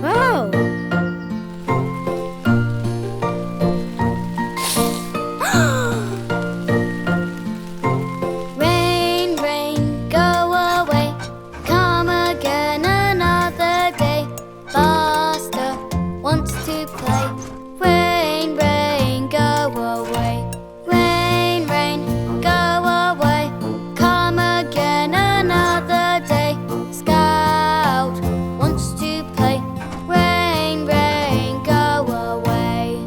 Wow! Rain, rain, go away. Come again another day. Buster wants to play. Rain, rain, go away. Rain, rain, go away. Come again another day. Scout wants to play. Rain, rain, go away.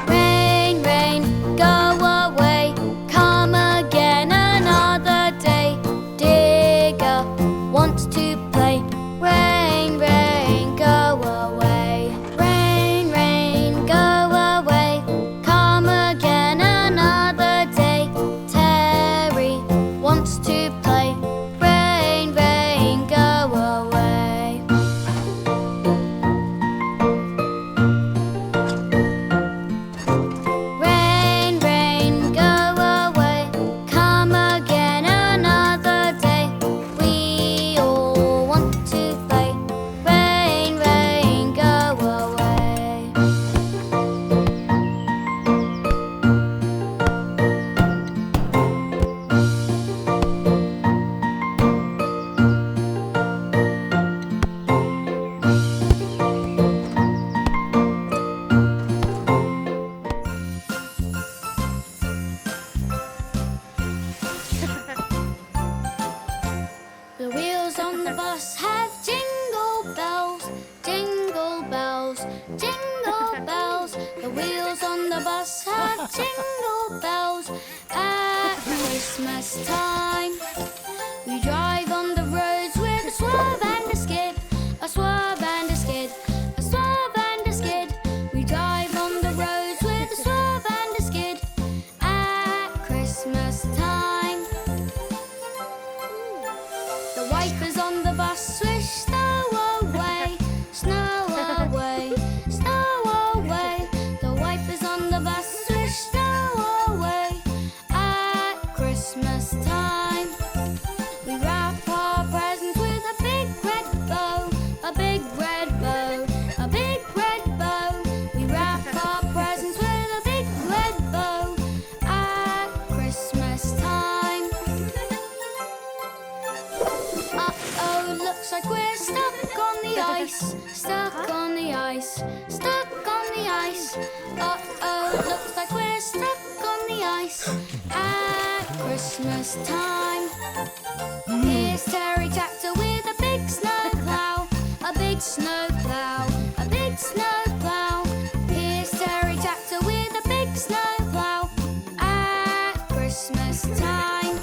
Rain, rain, go away. Come again another day. Digger wants to play. Rain, rain, go away. Rain, rain, go away. Come again another day. Terry wants to play. Rain, rain, go away. Rain, rain, go away. Come again another day. We all want to play. Rain, rain, go away. The wheels on the bus have jingle bells, jingle bells, jingle bells. The wheels on the bus have jingle bells. At Christmas time, we drive on the roads with a swerve and a skid, a swerve and a skid, a swerve and a skid. We drive on the roads with a swerve and a skid. At Christmas time, the wipers on the bus swish snow away, snow away, snow away. The wipers on the bus swish snow away. At Christmas time, we wrap our presents with a big red bow, a big red bow, a big red bow. We wrap our presents with a big red bow. At Christmas time. Uh-oh, looks like we're stuck on the ice, stuck on the ice, stuck on the ice. Uh-oh, looks like we're stuck on the ice at Christmas time. Here's Terry Tractor with a big snow plow, a big snow plow, a big snow plow. Here's Terry Tractor with a big snow plow at Christmas time.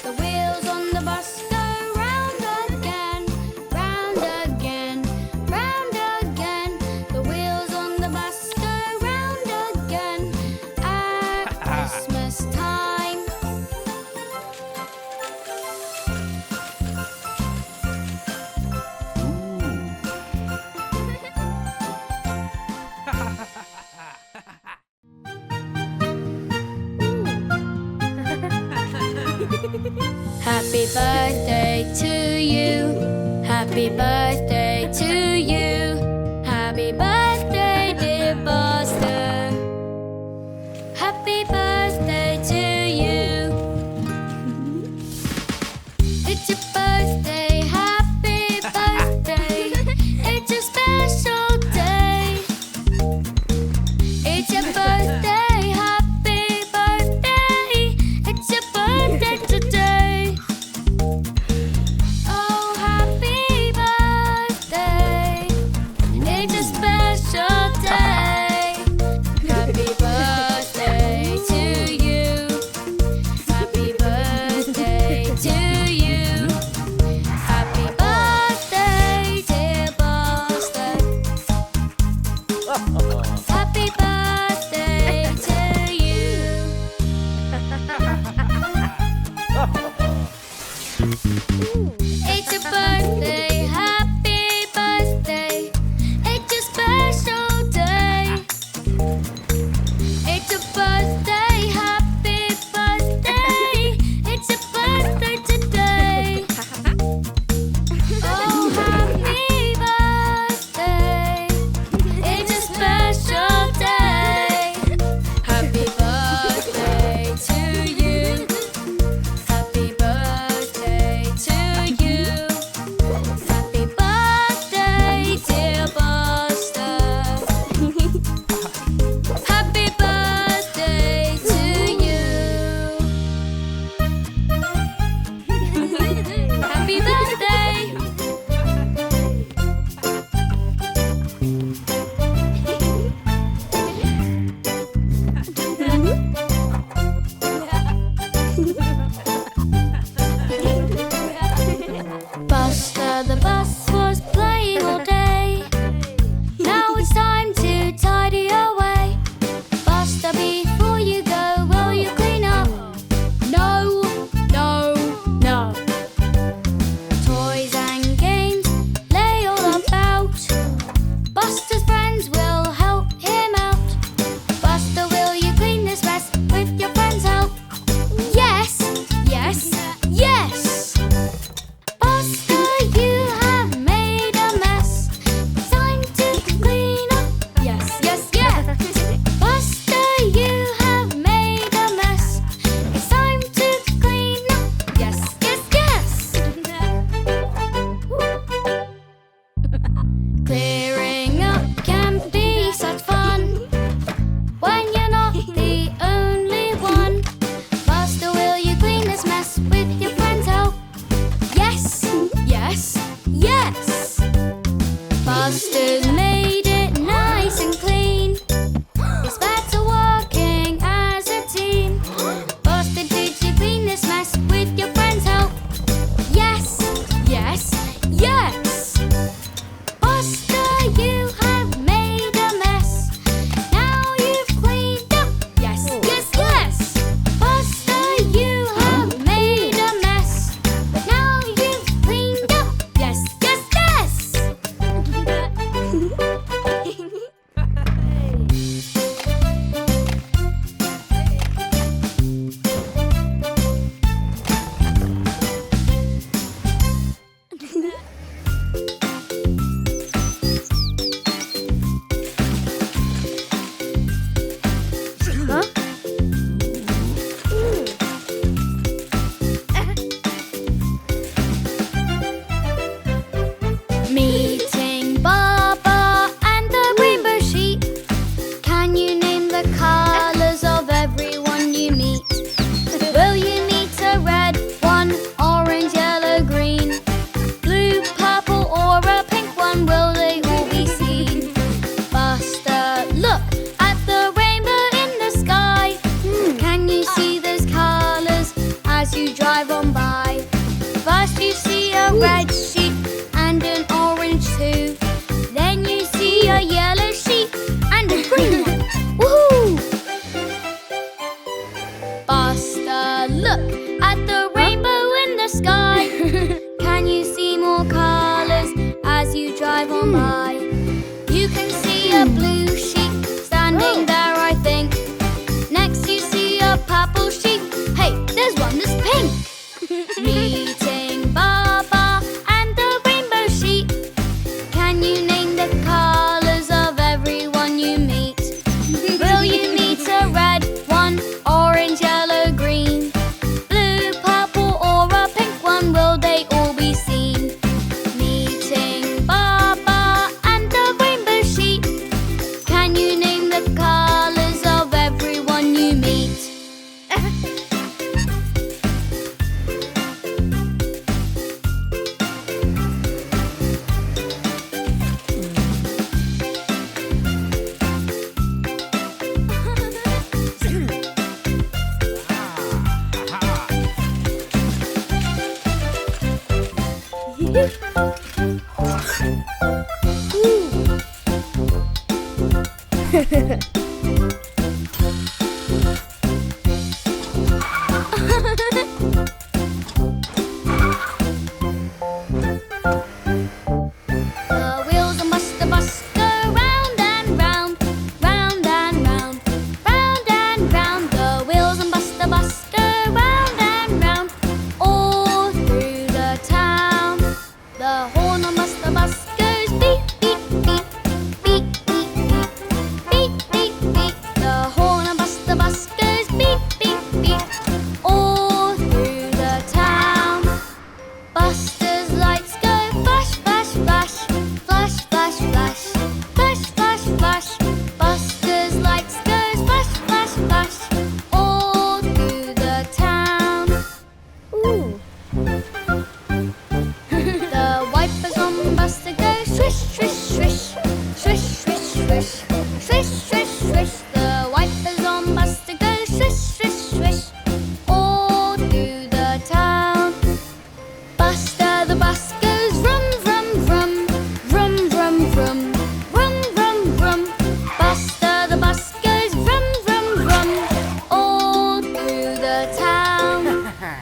The wheels on the bus go round again, round again, round again. The wheels on the bus go round again at Christmas time. Happy birthday to you. Happy birthday to you. Happy birthday, dear Buster. Happy birthday to you. It's your birthday. Happy birthday. It's a special day. It's your birthday. Happy birthday. It's your birthday today. Oh, happy birthday. Can you name the colours of everyone you meet? Will you meet a red one, orange, yellow, green? Blue, purple or a pink one, will they all be seen? Buster, look at the rainbow in the sky. Can you see those colours as you drive on by? First you see a red sheep and an orange too. Then you see a yellow sheep and a green one. Woohoo! Buster, look at the rainbow in the sky. Can you see more colours as you drive on by? You can see a blue sheep standing there, I think. Next you see a purple sheep. Hey, there's one that's pink. Meeting Baba and the rainbow sheep. Can you name the colours of everyone you meet? Will you meet a red one, orange, yellow, green? Blue, purple or a pink one, will they all be seen? Meeting Baba and the rainbow sheep. Can you name the colours of everyone you meet? The wheels on Buster Bus go round and round, round and round, round and round. The wheels on Buster Bus go round and round, all through the town. The horn on Buster Bus goes beep, beep, beep, beep, beep, beep, beep, beep, beep. The horn on Buster Bus goes beep, beep, beep, all through the town. Buster's lights go flash, flash, flash, flash, flash, flash, flash, flash, flash. Buster's lights go flash, flash, flash, all through the town. Ooh. The wipers on Buster go swish, swish, swish, swish, swish, swish, swish, swish, swish. The wipers on Buster go swish, swish, swish, all through the town. Buster the bus goes vroom, vroom, vroom, vroom, vroom, vroom, vroom, vroom, vroom. Buster the bus goes vroom, vroom, vroom, all through the town.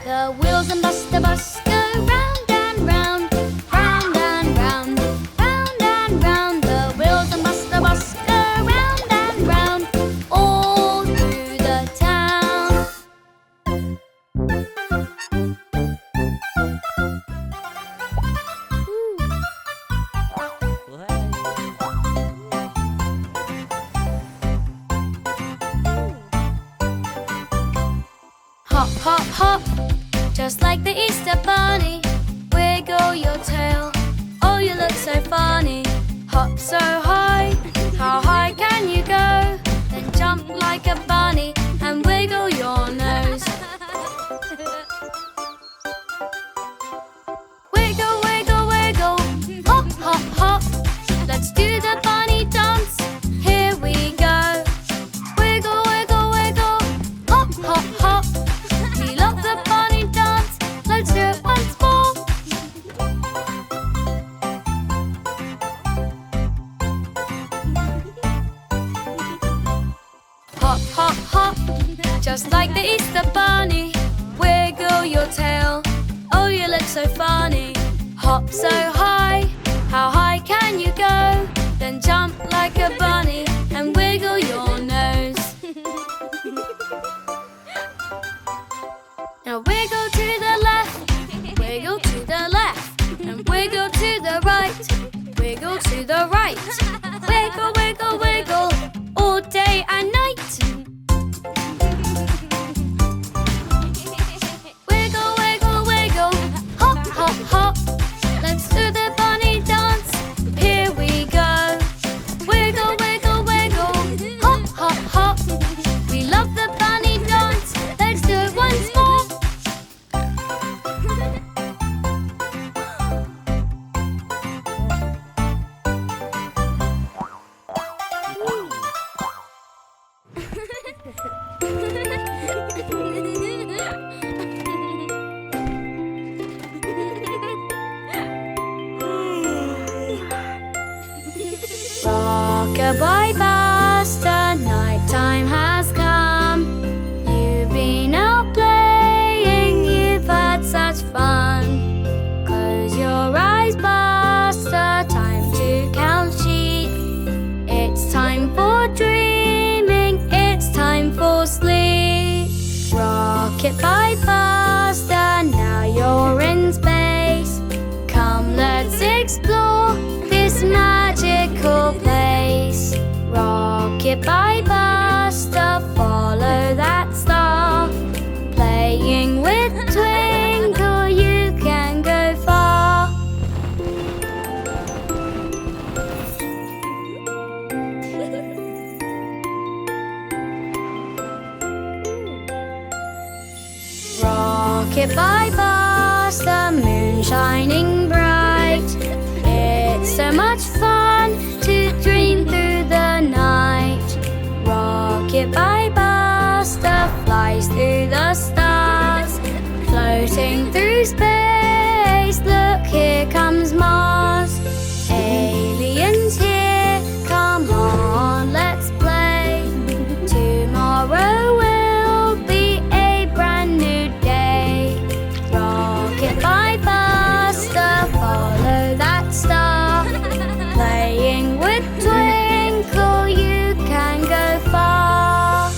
The wheels on Buster Bus go round and round, round and round, round and round. The wheels on Buster Bus go round and round, all through the town. Hop, hop, hop, just like the Easter bunny. Wiggle your tail, oh you look so funny. Hop so high, how high can you go? Then jump like a bunny and wiggle your nose. Wiggle, wiggle, wiggle, hop, hop, hop. Let's do the bunny dance, here we go. Wiggle, wiggle, wiggle, hop, hop, hop. We love the bunny dance, let's do it once more. Hop, hop, hop, just like the Easter bunny. Wiggle your tail, oh you look so funny. Hop so high, how high can you go? Then jump like a bunny and wiggle your nose. Now wiggle to the left, wiggle to the left, and wiggle to the right, wiggle to the right. Wiggle, wiggle, wiggle, all day and night. Wiggle, wiggle, wiggle, hop, hop, hop. Let's do the bunny dance, here we go. Wiggle, wiggle, wiggle, hop, hop. Rock-a-bye Buster, night time has come. You've been out playing, you've had such fun. Close your eyes, Buster, time to count sheep. It's time for dreaming, it's time for sleep. Rocket-bye Buster, now you're in space. Come, let's explore this magical place. Rocket-bye Buster, follow that star. Playing with Twinkle, you can go far. Rocket-bye Buster, moon shining bright. It's so much fun to dream through the night. Rocket-bye Buster flies through the stars, floating through space. Look, here comes Mars. Aliens here, come on, let's play. Tomorrow will be a brand new day. Rocket-bye Buster, follow that star. Playing with Twinkle, you can go far.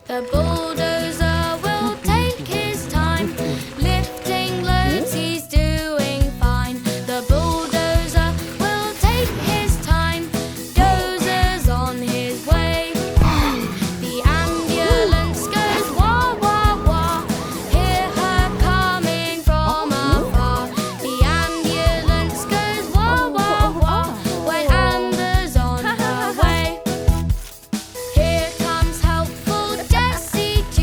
The bulldozer will take his time, lifting loads, he's doing fine. The bulldozer will take his time, dozer's on his way. The ambulance goes wah wah wah, hear her coming from afar. The ambulance goes wah wah wah, when Amber's on her way. Here comes helpful Jessie G,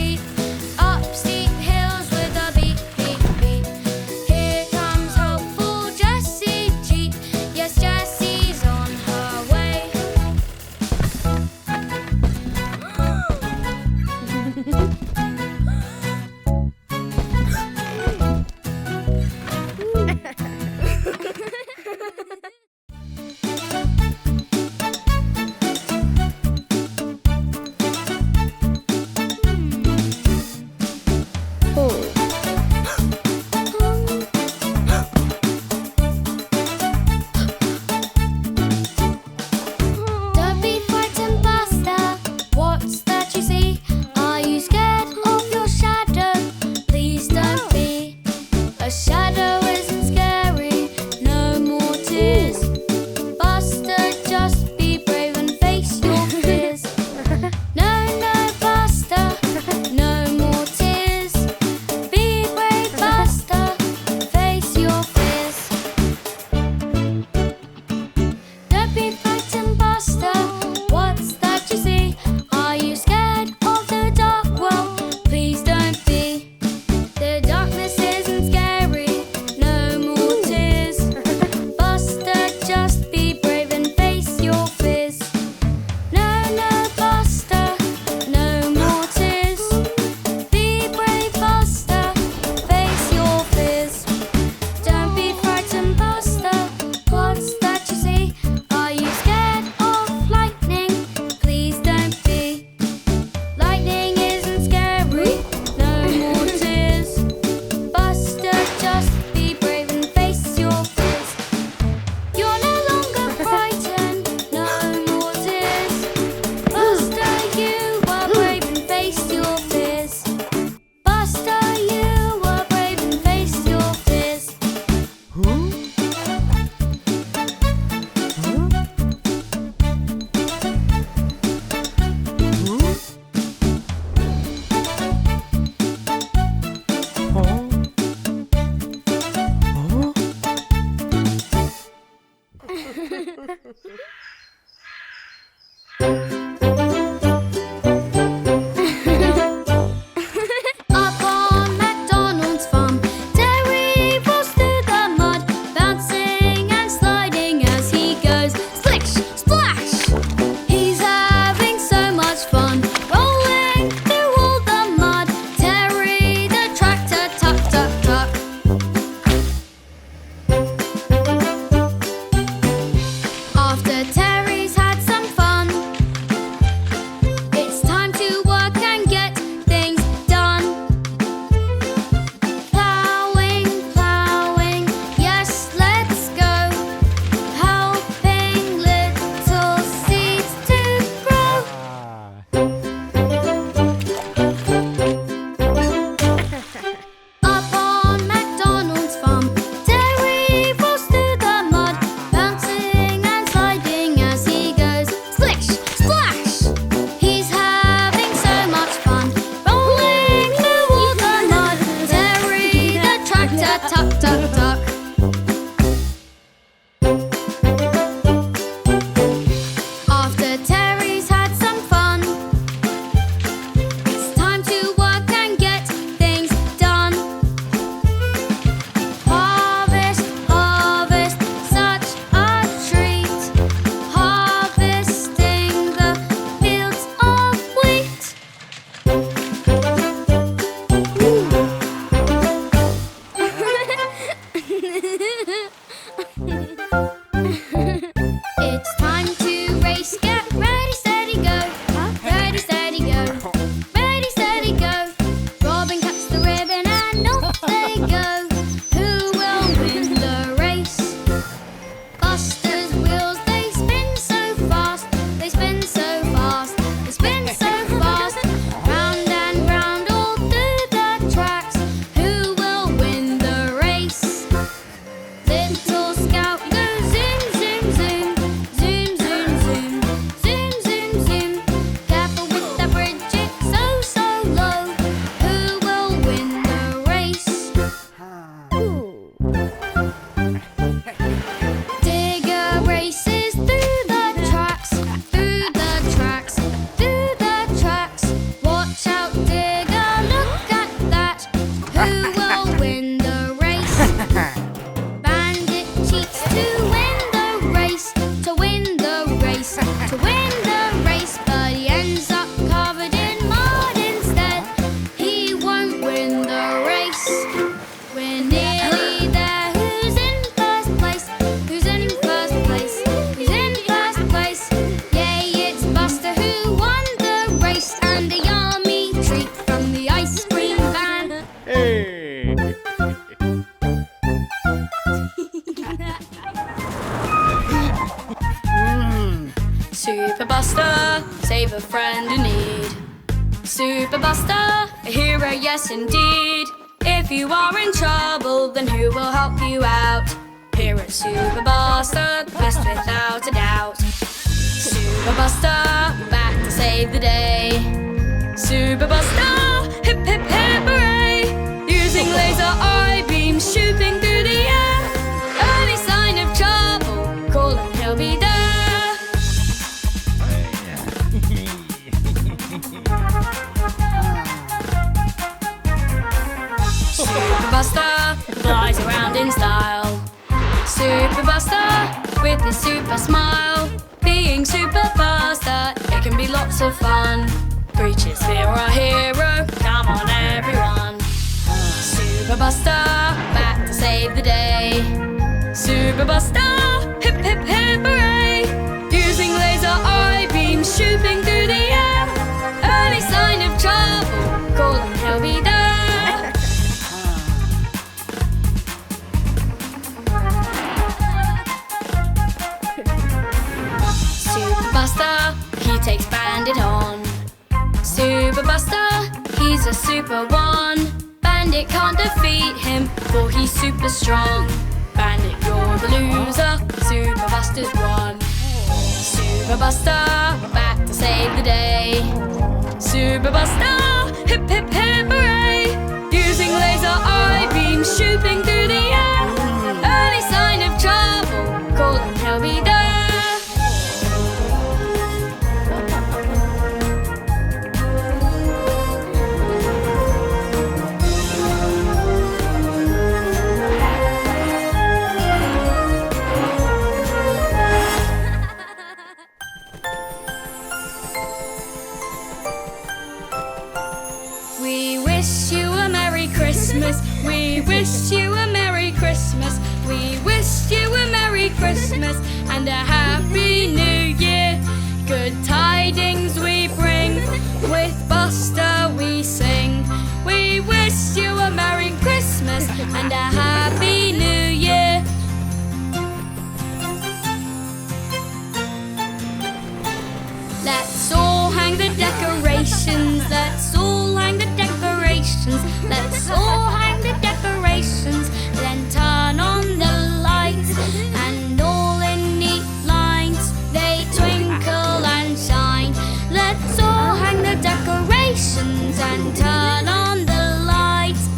ice and a yummy treat from the ice cream van. Hey! Super Buster, save a friend in need. Super Buster, a hero, yes indeed. If you are in trouble, then who will help you out? Here at Super Buster, the best without a doubt. Super Buster, back to save the day. Super Buster, hip hip hip hooray! Using laser eye beams shooting through the air. Early sign of trouble, call and he'll be there. Super Buster flies around in style. Super Buster with his super smile. Being super faster, it can be lots of fun. Creatures fear our hero, come on everyone. Super Buster, back to save the day. Super Buster, hip hip hip hooray! Using laser eye beams shooting through the air. Early sign of trouble, call and he'll be there. Super Buster, he takes Bandit on. Super Buster, he's a super one. Bandit can't defeat him, for he's super strong. Bandit, you're the loser, Super Buster's won. Super Buster, back to save the day. Super Buster, hip hip hip hooray! Using laser eye beams shooting through the air. Early sign of trouble, call and he'll be there. We wish you a Merry Christmas. We wish you a Merry Christmas. We wish you a Merry Christmas and a Happy New Year. Good tidings we bring, with Buster we sing. We wish you a Merry Christmas and a Happy New Year. Let's all hang the decorations. Let's all hang the decorations. Let's all hang the decorations. Then turn on the lights, and all in neat lines they twinkle and shine. Let's all hang the decorations and turn on the lights.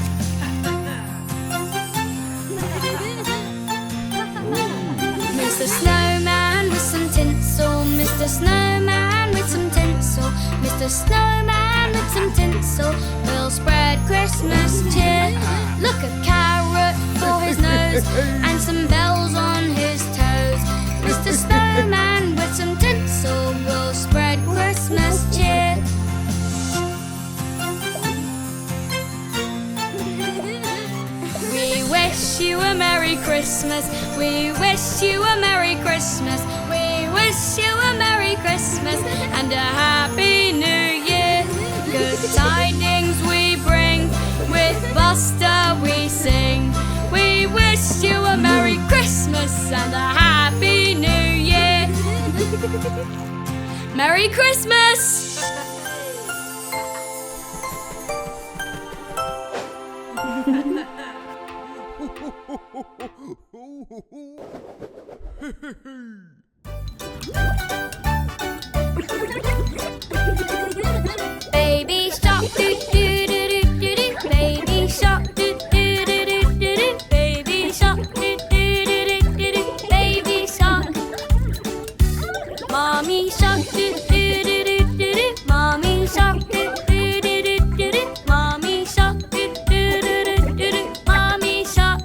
Mr. Snowman with some tinsel, Mr. Snowman with some tinsel, Mr. Snowman with some tinsel will spread Christmas cheer. Look, a carrot for his nose and some bells on his toes. Mr. Snowman with some tinsel will spread Christmas cheer. We wish you a Merry Christmas. We wish you a Merry Christmas. We wish you a Merry Christmas and a Happy New Year. Good tidings we bring, with Buster we sing. We wish you a Merry Christmas and a Happy New Year. Merry Christmas! Baby shark, doo doo doo doo doo doo. Baby shark, doo doo doo doo doo doo. Baby shark, doo doo doo doo doo doo. Baby shark. Mommy shark, doo doo doo doo doo doo. Mommy shark, doo doo doo doo doo doo. Mommy shark, doo doo doo doo doo doo. Mommy shark.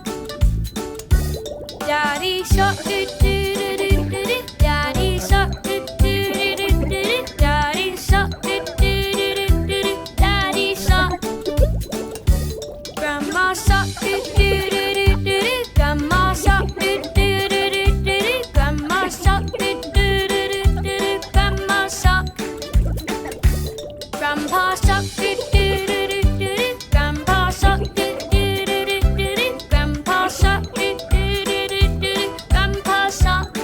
Daddy shark, doo doo doo doo doo doo. Daddy shark, doo doo doo doo doo doo. Daddy shark, doo doo doo doo doo doo. Daddy shark. Grandpa Shark, do-do-do-do-do-do. Grandpa Shark, do-do-do-do-do-do. Grandpa Shark, do-do-do-do-do-do. Grandpa Shark.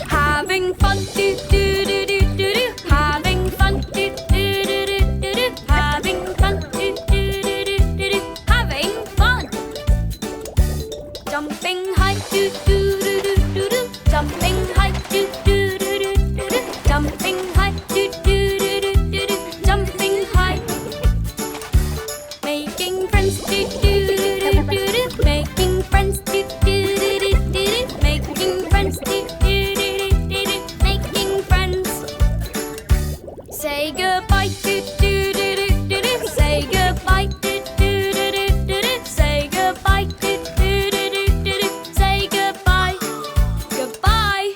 Having fun, do-do-do-do-do-do. Having fun, do-do-do-do-do. Having fun, do-do-do-do-do. Having fun. Jumping high, do-do-do-do-do. Jumping high, do-do-do-do-do. Jumping high, do-do-do-do-do. Jumping high. Making friends, do-do-do-do-do. Making friends, do-do-do-do-do. Making friends, do-do-do-do-do. Making friends. Say goodbye, do-do-do-do-do. Say goodbye, do-do-do-do-do. Say goodbye, do-do-do-do-do. Say goodbye. Goodbye.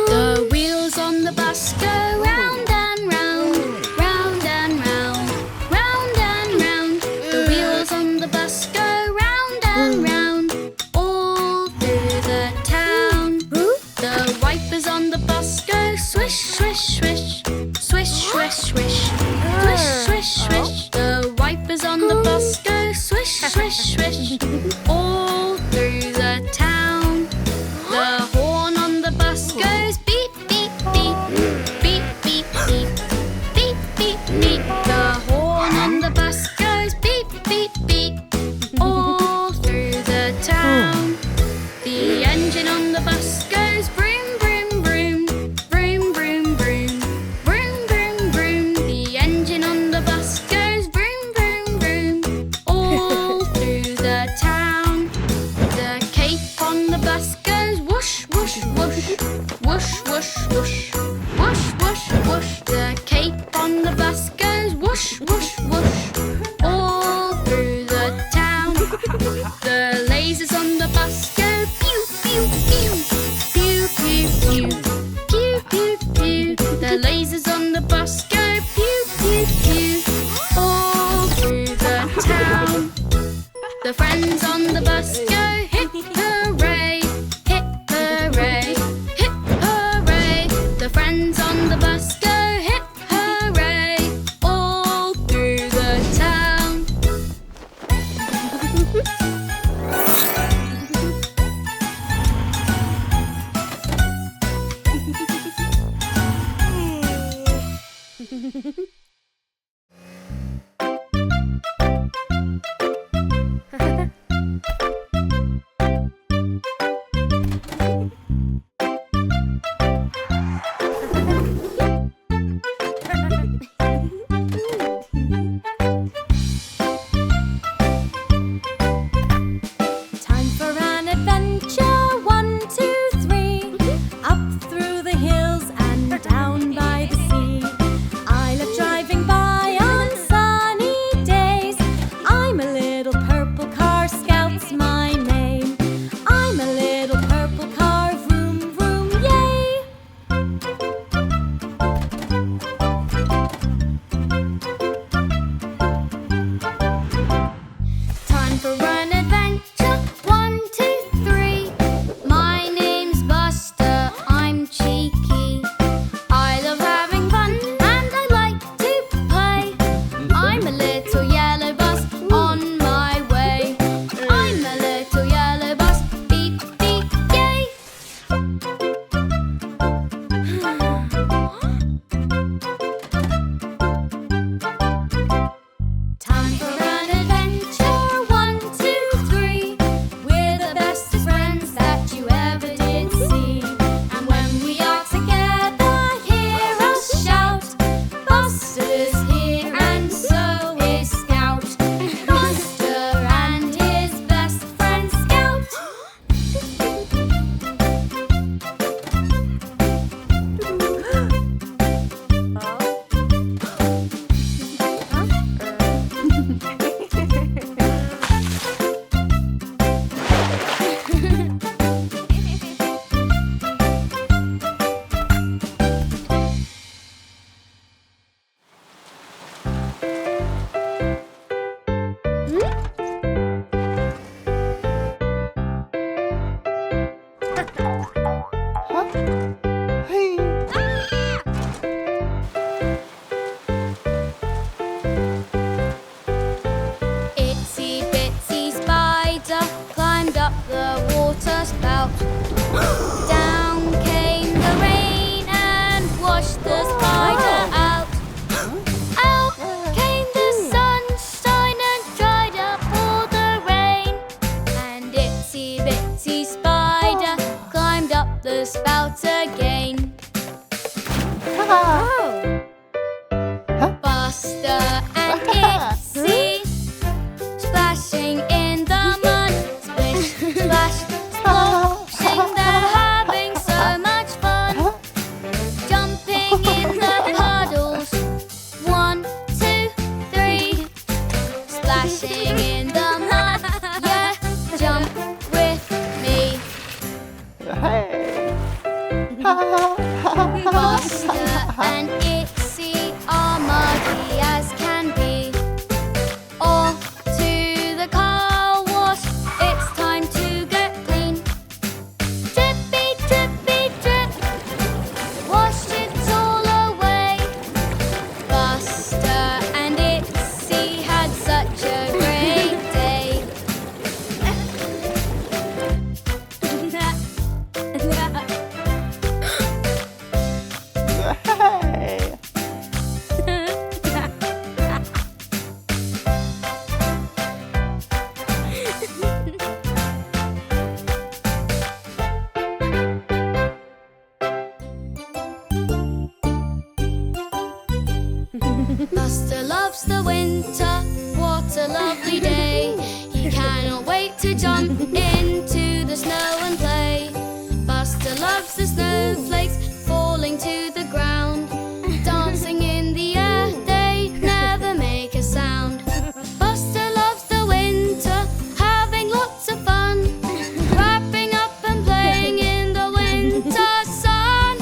The wheels on the bus go round and round, round and round, round and round. The wheels on the bus go round and round, all through the town. The wipers on the bus go swish, swish, swish, swish, swish, swish, swish, swish, swish. The wipers on the bus go swish, swish, swish, all through the town. The horn on the bus goes beep, beep, beep, beep, beep, beep, beep, beep, beep. The horn on the bus goes beep, beep, beep, all through the town. The engine on the bus goes vroom, vroom, vroom, vroom, vroom, vroom, vroom, vroom, vroom. The engine on the bus goes vroom, vroom, vroom, all through the town. The cape on the bus goes whoosh, whoosh, whoosh, whoosh, whoosh, whoosh, whoosh, whoosh, whoosh. The cape on the bus goes whoosh, whoosh, whoosh, all through the town. The lasers on the bus go pew, pew, pew, pew, pew, pew, pew, pew, pew. The lasers on the bus go pew, pew, pew, all through the town. The friends on the bus go hip hooray, hip hooray, hip hooray. The friends on the bus go hip hooray, all through the town. splashing in the mud. Yeah, jump with me. Hey! Buster and Itsy are muddy as can be. Off to the car wash, it's time to get clean. Drippy, drippy, drip, wash it all away. Buster and Itsy had such a great day. Hey! Buster loves the winter, what a lovely day. He cannot wait to jump into the snow and play. Buster loves the snowflakes falling to the ground. Dancing in the air, they never make a sound. Buster loves the winter, having lots of fun. Wrapping up and playing in the winter sun.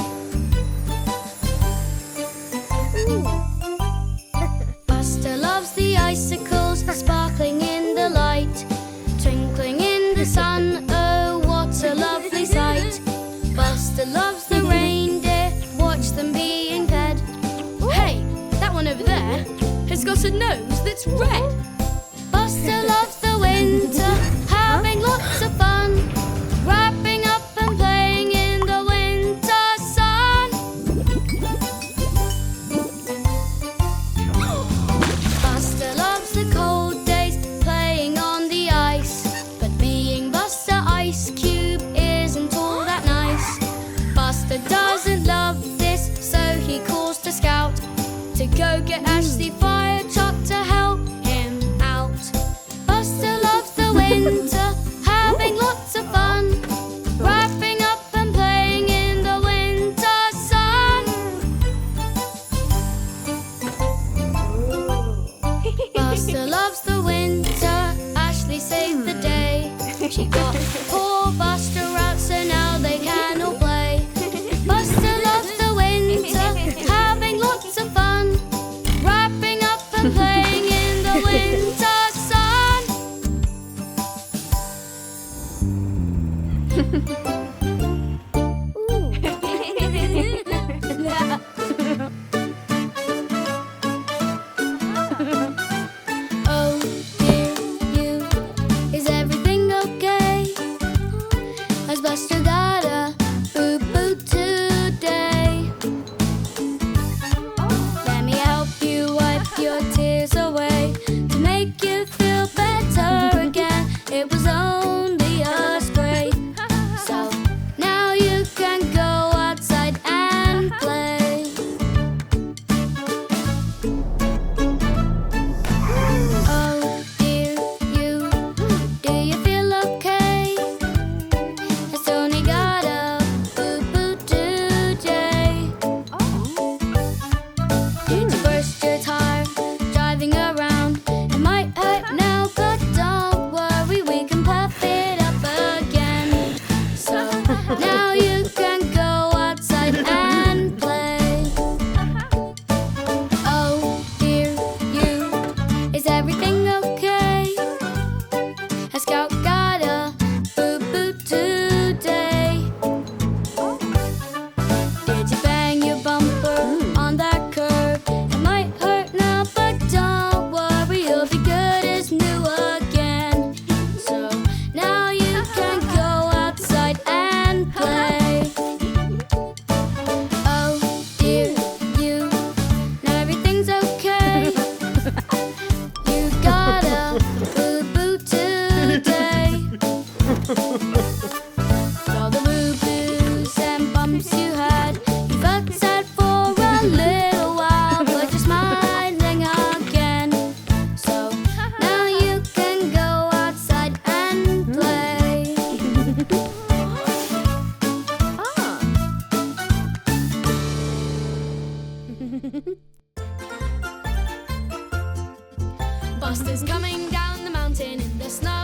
Buster loves the icicles sparkling in the light, twinkling in the sun, oh what a lovely sight. Buster loves the reindeer, watch them being fed. Hey, that one over there has got a nose that's red. Buster loves the winter, having lots of fun. Wrapping up and playing in the winter sun. Buster loves the cold days, playing on the ice. But being Buster Ice Cube isn't all that nice. Buster doesn't love this, so he calls to Scout to go get Ashley Firetruck to help him out. Buster loves the winter, having lots of fun. Wrapping up and playing in the winter sun. Buster loves the winter, Ashley saved the day. She got poor Buster out, so now they can all play. Buster loves the winter, having lots of fun. Wrapping up and playing in the winter sun. Oh dear, you, is coming down the mountain in the snow.